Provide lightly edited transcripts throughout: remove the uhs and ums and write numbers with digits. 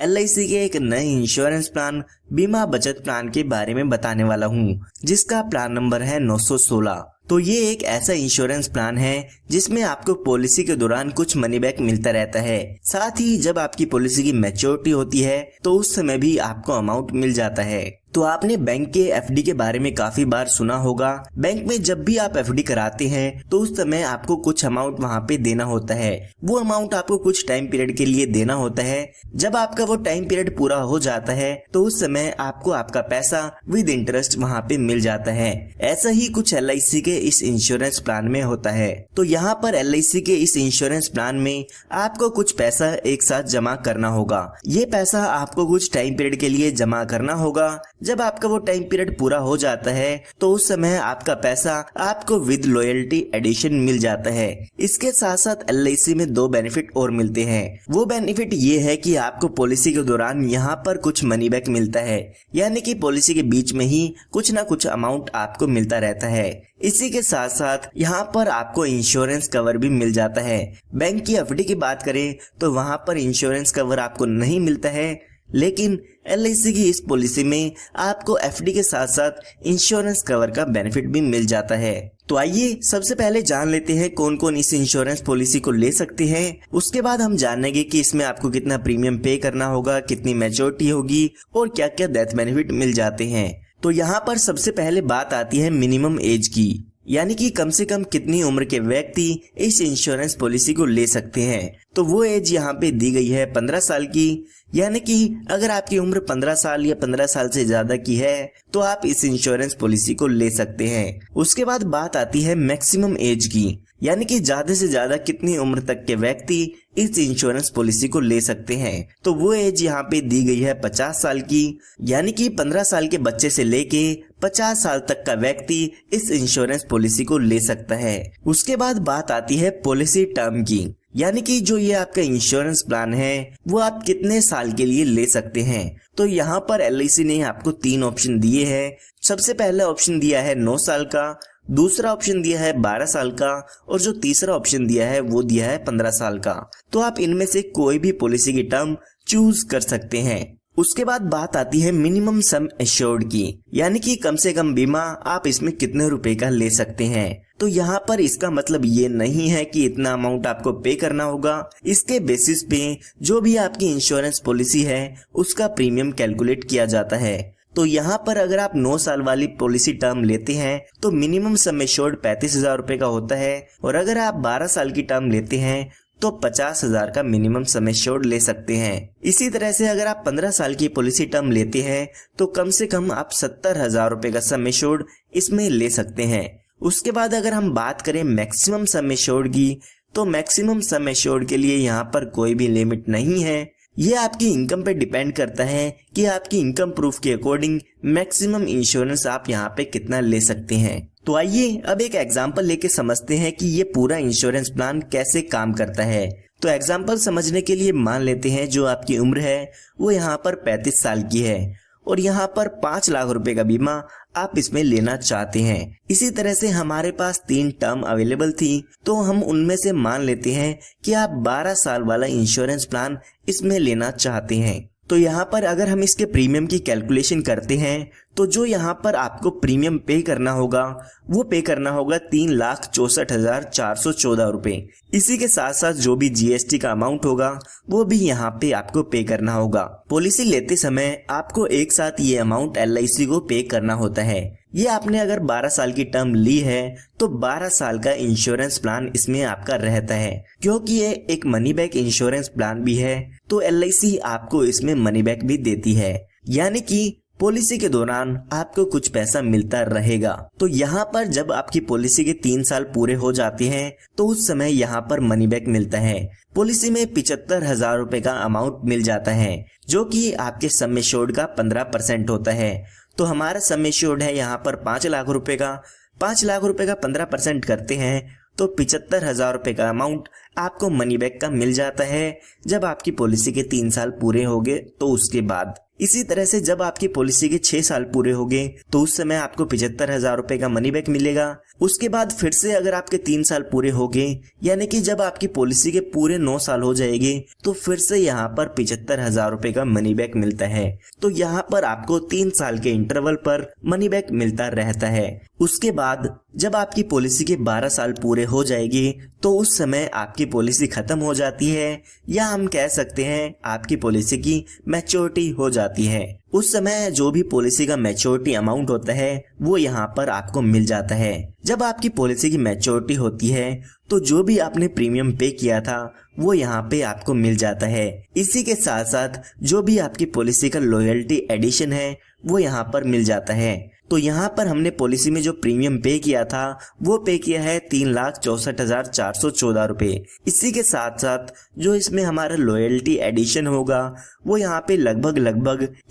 LIC के एक नए इंश्योरेंस प्लान बीमा बचत प्लान के बारे में बताने वाला हूँ, जिसका प्लान नंबर है 916। तो ये एक ऐसा इंश्योरेंस प्लान है जिसमें आपको पॉलिसी के दौरान कुछ मनी बैक मिलता रहता है। साथ ही जब आपकी पॉलिसी की मैच्योरिटी होती है तो उस समय भी आपको अमाउंट मिल जाता है। तो आपने बैंक के FD के बारे में काफी बार सुना होगा। बैंक में जब भी आप FD कराते हैं तो उस समय आपको कुछ अमाउंट वहाँ पे देना होता है। वो अमाउंट आपको कुछ टाइम पीरियड के लिए देना होता है। जब आपका वो टाइम पीरियड पूरा हो जाता है तो उस समय आपको आपका पैसा विद इंटरेस्ट वहाँ पे मिल जाता है। ऐसा ही कुछ LIC के इस इंश्योरेंस प्लान में होता है। तो यहाँ पर LIC के इस इंश्योरेंस प्लान में आपको कुछ पैसा एक साथ जमा करना होगा। ये पैसा आपको कुछ टाइम पीरियड के लिए जमा करना होगा। जब आपका वो टाइम पीरियड पूरा हो जाता है तो उस समय आपका पैसा आपको विद लॉयल्टी एडिशन मिल जाता है। इसके साथ साथ LIC में 2 बेनिफिट और मिलते हैं। वो बेनिफिट ये है कि आपको पॉलिसी के दौरान यहाँ पर कुछ मनी बैक मिलता है, यानी कि पॉलिसी के बीच में ही कुछ ना कुछ अमाउंट आपको मिलता रहता है। इसी के साथ साथ यहाँ पर आपको इंश्योरेंस कवर भी मिल जाता है। बैंक की FD की बात करें तो वहाँ पर इंश्योरेंस कवर आपको नहीं मिलता है, लेकिन LIC की इस पॉलिसी में आपको FD के साथ साथ इंश्योरेंस कवर का बेनिफिट भी मिल जाता है। तो आइए सबसे पहले जान लेते हैं कौन कौन इस इंश्योरेंस पॉलिसी को ले सकते हैं। उसके बाद हम जानेंगे कि इसमें आपको कितना प्रीमियम पे करना होगा, कितनी मैच्योरिटी होगी और क्या क्या डेथ बेनिफिट मिल जाते हैं। तो यहाँ पर सबसे पहले बात आती है मिनिमम एज की, यानी कि कम से कम कितनी उम्र के व्यक्ति इस इंश्योरेंस पॉलिसी को ले सकते हैं। तो वो एज यहाँ पे दी गई है 15 साल की, यानी कि अगर आपकी उम्र 15 साल या 15 साल से ज्यादा की है तो आप इस इंश्योरेंस पॉलिसी को ले सकते हैं। उसके बाद बात आती है मैक्सिमम एज की, यानी कि ज्यादा से ज्यादा कितनी उम्र तक के व्यक्ति इस इंश्योरेंस पॉलिसी को ले सकते हैं। तो वो एज यहाँ पे दी गई है 50 साल की, यानी कि 15 साल के बच्चे से लेके 50 साल तक का व्यक्ति इस इंश्योरेंस पॉलिसी को ले सकता है। उसके बाद बात आती है पॉलिसी टर्म की, यानी कि जो ये आपका इंश्योरेंस प्लान है वो आप कितने साल के लिए ले सकते हैं। तो यहाँ पर LIC ने आपको 3 ऑप्शन दिए हैं। सबसे पहला ऑप्शन दिया है 9 साल का, दूसरा ऑप्शन दिया है 12 साल का और जो तीसरा ऑप्शन दिया है वो दिया है 15 साल का। तो आप इनमें से कोई भी पॉलिसी की टर्म चूज कर सकते हैं। उसके बाद बात आती है मिनिमम सम एश्योर्ड की, यानी कि कम से कम बीमा आप इसमें कितने रुपए का ले सकते हैं। तो यहाँ पर इसका मतलब ये नहीं है कि इतना अमाउंट आपको पे करना होगा। इसके बेसिस पे जो भी आपकी इंश्योरेंस पॉलिसी है उसका प्रीमियम कैलकुलेट किया जाता है। तो यहाँ पर अगर आप 9 साल वाली पॉलिसी टर्म लेते हैं तो मिनिमम सम एश्योर्ड 35,000 रुपए का होता है, और अगर आप 12 साल की टर्म लेते हैं तो 50,000 का मिनिमम सम एश्योर्ड ले सकते हैं। इसी तरह से अगर आप 15 साल की पॉलिसी टर्म लेते हैं तो कम से कम आप 70,000 रुपए का सम एश्योर्ड इसमें ले सकते हैं। उसके बाद अगर हम बात करें मैक्सिमम सम एश्योर्ड की, तो मैक्सिमम सम एश्योर्ड के लिए यहाँ पर कोई भी लिमिट नहीं है। ये आपकी इनकम पे डिपेंड करता है कि आपकी इनकम प्रूफ के अकॉर्डिंग मैक्सिमम इंश्योरेंस आप यहाँ पे कितना ले सकते हैं। तो आइए अब एक एग्जांपल लेके समझते हैं कि ये पूरा इंश्योरेंस प्लान कैसे काम करता है। तो एग्जांपल समझने के लिए मान लेते हैं जो आपकी उम्र है वो यहाँ पर 35 साल की है और यहाँ पर 5 लाख रुपए का बीमा आप इसमें लेना चाहते हैं। इसी तरह से हमारे पास 3 टर्म अवेलेबल थी, तो हम उनमें से मान लेते हैं कि आप 12 साल वाला इंश्योरेंस प्लान इसमेमें लेना चाहते हैं। तो यहाँ पर अगर हम इसके प्रीमियम की कैलकुलेशन करते हैं तो जो यहाँ पर आपको प्रीमियम पे करना होगा वो पे करना होगा 3,64,414 रुपए। इसी के साथ साथ जो भी GST का अमाउंट होगा वो भी यहाँ पे आपको पे करना होगा। पॉलिसी लेते समय आपको एक साथ ये अमाउंट LIC को पे करना होता है। ये आपने अगर 12 साल की टर्म ली है तो 12 साल का इंश्योरेंस प्लान इसमें आपका रहता है। क्योंकि ये एक मनी बैक इंश्योरेंस प्लान भी है तो LIC आपको इसमें मनी बैक भी देती है, यानी कि पॉलिसी के दौरान आपको कुछ पैसा मिलता रहेगा। तो यहाँ पर जब आपकी पॉलिसी के 3 साल पूरे हो जाते हैं तो उस समय यहाँ पर मनी बैक मिलता है। पॉलिसी में 75,000 रुपए का अमाउंट मिल जाता है जो कि आपके सम एश्योर्ड का 15% होता है। तो हमारा सम एश्योर्ड है यहाँ पर 5 लाख रुपए का। 5 लाख रुपए का 15% करते हैं तो 75,000 रुपए का अमाउंट आपको मनी बैक का मिल जाता है जब आपकी पॉलिसी के 3 साल पूरे हो गए तो उसके बाद। इसी तरह से जब आपकी पॉलिसी के 6 साल पूरे हो गए तो उस समय आपको 75,000 रुपए का मनी बैक मिलेगा। उसके बाद फिर से अगर आपके 3 साल पूरे हो गए, यानी कि जब आपकी पॉलिसी के पूरे 9 साल हो जाएंगे, तो फिर से यहाँ पर 75,000 रुपए का मनी बैक मिलता है। तो यहाँ पर आपको 3 साल के इंटरवल पर मनी बैक मिलता रहता है। उसके बाद जब आपकी पॉलिसी के 12 साल पूरे हो जाएंगे तो उस समय आपकी पॉलिसी खत्म हो जाती है, या हम कह सकते हैं आपकी पॉलिसी की मैच्योरिटी हो जाती है। उस समय जो भी पॉलिसी का मैच्योरिटी अमाउंट होता है वो यहाँ पर आपको मिल जाता है। जब आपकी पॉलिसी की मैच्योरिटी होती है तो जो भी आपने प्रीमियम पे किया था वो यहाँ पे आपको मिल जाता है। इसी के साथ साथ जो भी आपकी पॉलिसी का लॉयल्टी एडिशन है वो यहाँ पर मिल जाता है। तो यहाँ पर हमने पॉलिसी में जो प्रीमियम पे किया था वो पे किया है 3,64,414 रुपए। इसी के साथ साथ जो इसमें हमारा लॉयल्टी एडिशन होगा वो यहाँ पे लगभग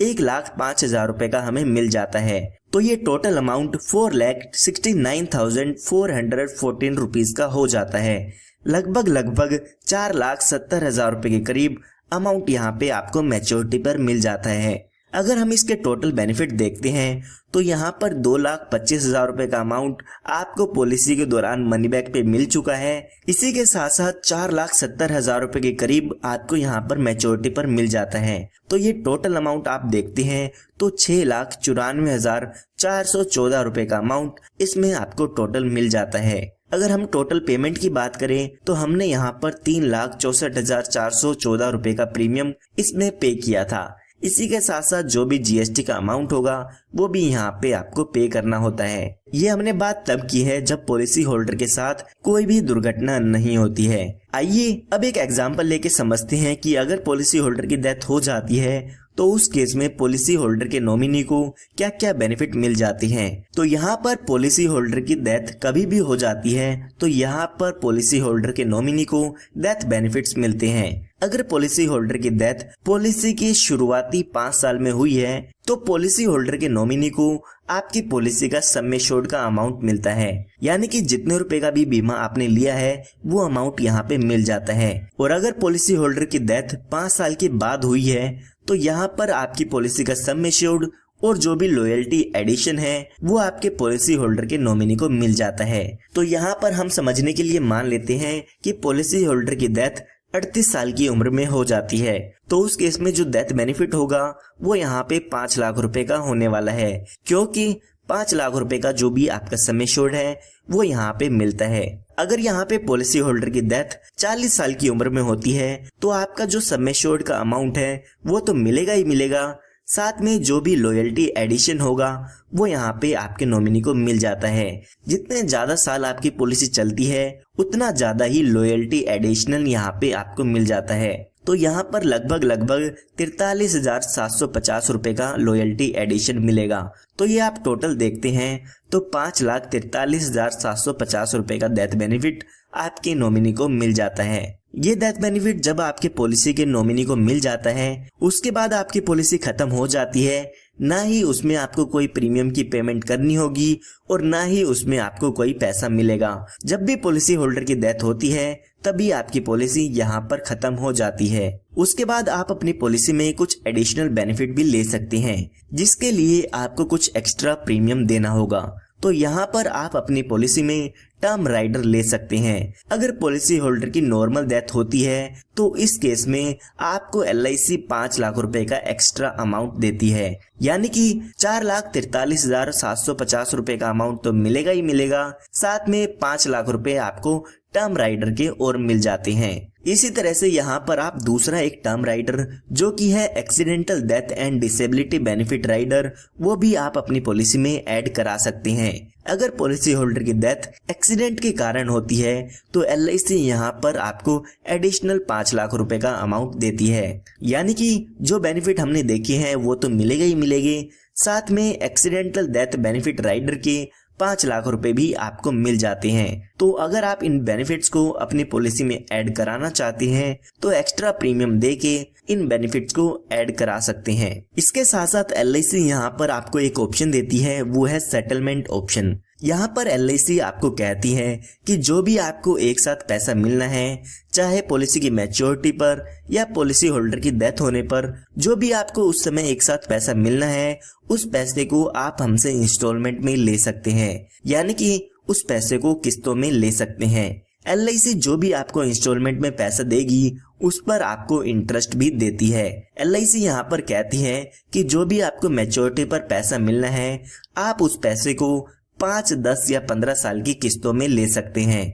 1,05,000 रुपए का हमें मिल जाता है। तो ये टोटल अमाउंट 4,69,414 रुपीज का हो जाता है। लगभग 4,70,000 रुपए के करीब अमाउंट यहाँ पे आपको मैच्योरिटी पर मिल जाता है। अगर हम इसके टोटल बेनिफिट देखते हैं तो यहाँ पर 2,25,000 रुपए का अमाउंट आपको पॉलिसी के दौरान मनी बैक पे मिल चुका है। इसी के साथ साथ 4,70,000 रुपए के करीब आपको यहाँ पर मैच्योरिटी पर मिल जाता है। तो ये टोटल अमाउंट आप देखते हैं तो 6,94,414 रुपए का अमाउंट इसमें आपको टोटल मिल जाता है। अगर हम टोटल पेमेंट की बात करें तो हमने यहाँ पर 3,64,414 रुपए का प्रीमियम इसमें पे किया था। इसी के साथ साथ जो भी जीएसटी का अमाउंट होगा वो भी यहाँ पे आपको पे करना होता है। ये हमने बात तब की है जब पॉलिसी होल्डर के साथ कोई भी दुर्घटना नहीं होती है। आइए अब एक एग्जांपल लेके समझते हैं कि अगर पॉलिसी होल्डर की डेथ हो जाती है तो उस केस में पॉलिसी होल्डर के नॉमिनी को क्या क्या बेनिफिट मिल जाते हैं। तो यहाँ पर पॉलिसी होल्डर की डेथ कभी भी हो जाती है तो यहाँ पर पॉलिसी होल्डर के नॉमिनी को डेथ बेनिफिट्स मिलते हैं। अगर पॉलिसी होल्डर की डेथ पॉलिसी की शुरुआती 5 साल में हुई है तो पॉलिसी होल्डर के नॉमिनी को आपकी पॉलिसी का सम एश्योर्ड का अमाउंट मिलता है, यानी कि जितने रुपए का भी बीमा आपने लिया है वो अमाउंट यहाँ पे मिल जाता है। और अगर पॉलिसी होल्डर की डेथ 5 साल के बाद हुई है तो यहाँ पर आपकी पॉलिसी का सम एश्योर्ड और जो भी लॉयल्टी एडिशन है वो आपके पॉलिसी होल्डर के नॉमिनी को मिल जाता है। तो यहाँ पर हम समझने के लिए मान लेते हैं कि पॉलिसी होल्डर की डेथ 38 साल की उम्र में हो जाती है, तो उस केस में जो डेथ बेनिफिट होगा वो यहाँ पे 5 लाख रुपए का होने वाला है, क्योंकि 5 लाख रुपए का जो भी आपका सम एश्योर्ड है वो यहाँ पे मिलता है। अगर यहाँ पे पॉलिसी होल्डर की डेथ 40 साल की उम्र में होती है तो आपका जो सम एश्योर्ड का अमाउंट है वो तो मिलेगा ही मिलेगा, साथ में जो भी लॉयल्टी एडिशन होगा वो यहाँ पे आपके नॉमिनी को मिल जाता है। जितने ज्यादा साल आपकी पॉलिसी चलती है उतना ज्यादा ही लॉयल्टी एडिशनल यहाँ पे आपको मिल जाता है। तो यहाँ पर लगभग 43,750 रुपए का लॉयल्टी एडिशन मिलेगा। तो ये आप टोटल देखते हैं तो 5,43,750 रुपए का डेथ बेनिफिट आपके नॉमिनी को मिल जाता है। ये डेथ बेनिफिट जब आपके पॉलिसी के नॉमिनी को मिल जाता है उसके बाद आपकी पॉलिसी खत्म हो जाती है, ना ही उसमें आपको कोई प्रीमियम की पेमेंट करनी होगी और ना ही उसमें आपको कोई पैसा मिलेगा। जब भी पॉलिसी होल्डर की डेथ होती है तभी आपकी पॉलिसी यहाँ पर खत्म हो जाती है। उसके बाद आप अपनी पॉलिसी में कुछ एडिशनल बेनिफिट भी ले सकते हैं जिसके लिए आपको कुछ एक्स्ट्रा प्रीमियम देना होगा। तो यहाँ पर आप अपनी पॉलिसी में टर्म राइडर ले सकते हैं। अगर पॉलिसी होल्डर की नॉर्मल डेथ होती है तो इस केस में आपको LIC 5 लाख रुपए का एक्स्ट्रा अमाउंट देती है, यानी कि 4,43,750 रुपए का अमाउंट तो मिलेगा ही मिलेगा, साथ में 5 लाख रुपए आपको टर्म राइडर के और मिल जाते हैं। इसी तरह से यहाँ पर आप दूसरा एक टर्म राइडर जो कि है accidental death and disability benefit rider, वो भी आप अपनी पॉलिसी में ऐड करा सकते हैं। अगर पॉलिसी होल्डर की डेथ एक्सीडेंट के कारण होती है तो LIC यहाँ पर आपको एडिशनल 5 लाख रुपए का अमाउंट देती है, यानी कि जो बेनिफिट हमने देखे हैं वो तो मिलेगा ही मिलेंगे, साथ में एक्सीडेंटल डेथ बेनिफिट राइडर के 5 लाख रुपए भी आपको मिल जाते हैं। तो अगर आप इन बेनिफिट्स को अपनी पॉलिसी में ऐड कराना चाहते हैं तो एक्स्ट्रा प्रीमियम देके इन बेनिफिट्स को ऐड करा सकते हैं। इसके साथ साथ LIC यहाँ पर आपको एक ऑप्शन देती है, वो है सेटलमेंट ऑप्शन। यहाँ पर LIC आपको कहती है कि जो भी आपको एक साथ पैसा मिलना है, चाहे पॉलिसी की मैच्योरिटी पर या पॉलिसी होल्डर की डेथ होने पर, जो भी आपको उस समय एक साथ पैसा मिलना है, उस पैसे को आप हमसे इंस्टॉलमेंट में ले सकते हैं, यानी कि उस पैसे को किस्तों में ले सकते हैं। LIC जो भी आपको इंस्टॉलमेंट में पैसा देगी उस पर आपको इंटरेस्ट भी देती है। LIC यहाँ पर कहती है कि जो भी आपको मैच्योरिटी पर पैसा मिलना है, आप उस पैसे को 5, 10 या 15 साल की किस्तों में ले सकते हैं।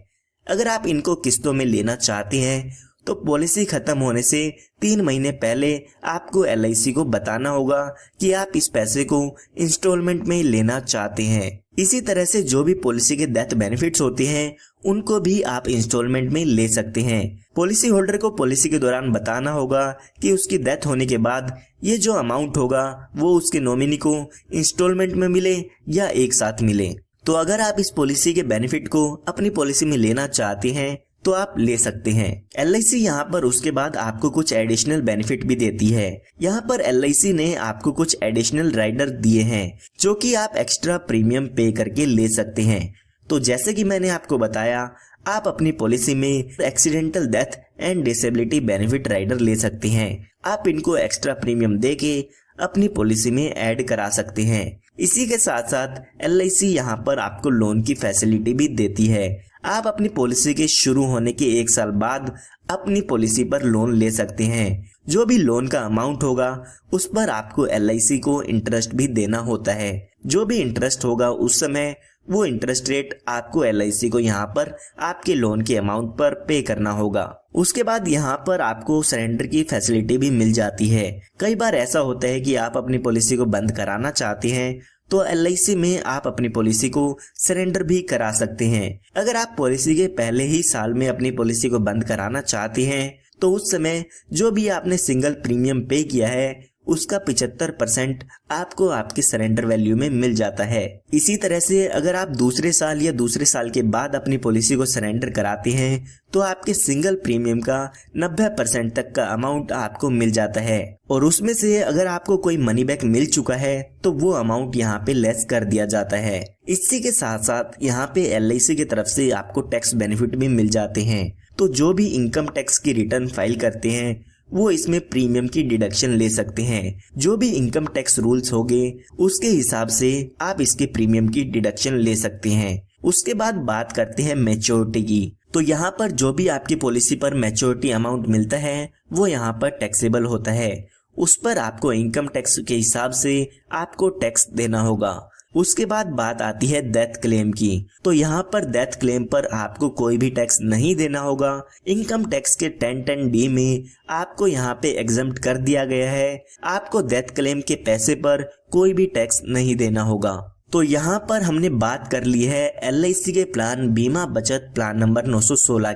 अगर आप इनको किस्तों में लेना चाहते हैं तो पॉलिसी खत्म होने से 3 महीने पहले आपको LIC को बताना होगा कि आप इस पैसे को इंस्टॉलमेंट में लेना चाहते हैं। इसी तरह से जो भी पॉलिसी के डेथ बेनिफिट्स होते हैं उनको भी आप इंस्टॉलमेंट में ले सकते हैं। पॉलिसी होल्डर को पॉलिसी के दौरान बताना होगा कि उसकी डेथ होने के बाद ये जो अमाउंट होगा वो उसके नॉमिनी को इंस्टॉलमेंट में मिले या एक साथ मिले। तो अगर आप इस पॉलिसी के बेनिफिट को अपनी पॉलिसी में लेना चाहते हैं तो आप ले सकते हैं। LIC यहाँ पर उसके बाद आपको कुछ एडिशनल बेनिफिट भी देती है। यहाँ पर LIC ने आपको कुछ एडिशनल राइडर दिए हैं जो कि आप एक्स्ट्रा प्रीमियम पे करके ले सकते हैं। तो जैसे कि मैंने आपको बताया, आप अपनी पॉलिसी में accidental death and disability benefit rider ले सकते हैं। आप इनको एक्स्ट्रा प्रीमियम देके अपनी पॉलिसी में ऐड करा सकते हैं। इसी के साथ साथ LIC यहाँ पर आपको लोन की फैसिलिटी भी देती है। आप अपनी पॉलिसी के शुरू होने के 1 साल बाद अपनी पॉलिसी पर लोन ले सकते हैं। जो भी लोन का अमाउंट होगा उस पर आपको LIC को इंटरेस्ट भी देना होता है। जो भी इंटरेस्ट होगा उस समय वो इंटरेस्ट रेट आपको LIC को यहाँ पर आपके लोन के अमाउंट पर पे करना होगा। उसके बाद यहाँ पर आपको सरेंडर की फैसिलिटी भी मिल जाती है। कई बार ऐसा होता है कि आप अपनी पॉलिसी को बंद कराना चाहते हैं तो LIC में आप अपनी पॉलिसी को सरेंडर भी करा सकते हैं। अगर आप पॉलिसी के पहले ही साल में अपनी पॉलिसी को बंद कराना चाहते हैं तो उस समय जो भी आपने सिंगल प्रीमियम पे किया है उसका 75% आपको आपके सरेंडर वैल्यू में मिल जाता है। इसी तरह से अगर आप दूसरे साल या दूसरे साल के बाद अपनी पॉलिसी को सरेंडर कराते हैं तो आपके सिंगल प्रीमियम का 90% तक का अमाउंट आपको मिल जाता है, और उसमें से अगर आपको कोई मनी बैक मिल चुका है तो वो अमाउंट यहाँ पे लेस कर दिया जाता है। इसी के साथ साथ यहाँ पे LIC की तरफ से आपको टैक्स बेनिफिट भी मिल जाते हैं। तो जो भी इनकम टैक्स की रिटर्न फाइल करते हैं वो इसमें प्रीमियम की डिडक्शन ले सकते हैं। जो भी इनकम टैक्स रूल्स होंगे उसके हिसाब से आप इसके प्रीमियम की डिडक्शन ले सकते हैं। उसके बाद बात करते हैं मैच्योरिटी की। तो यहाँ पर जो भी आपकी पॉलिसी पर मैच्योरिटी अमाउंट मिलता है वो यहाँ पर टैक्सेबल होता है। उस पर आपको इनकम टैक्स के हिसाब से आपको टैक्स देना होगा। उसके बाद बात आती है डेथ क्लेम की। तो यहाँ पर डेथ क्लेम पर आपको कोई भी टैक्स नहीं देना होगा। इनकम टैक्स के 1010D में आपको यहाँ पे एग्जम्प्ट कर दिया गया है। आपको डेथ क्लेम के पैसे पर कोई भी टैक्स नहीं देना होगा। तो यहाँ पर हमने बात कर ली है LIC के प्लान बीमा बचत प्लान नंबर 916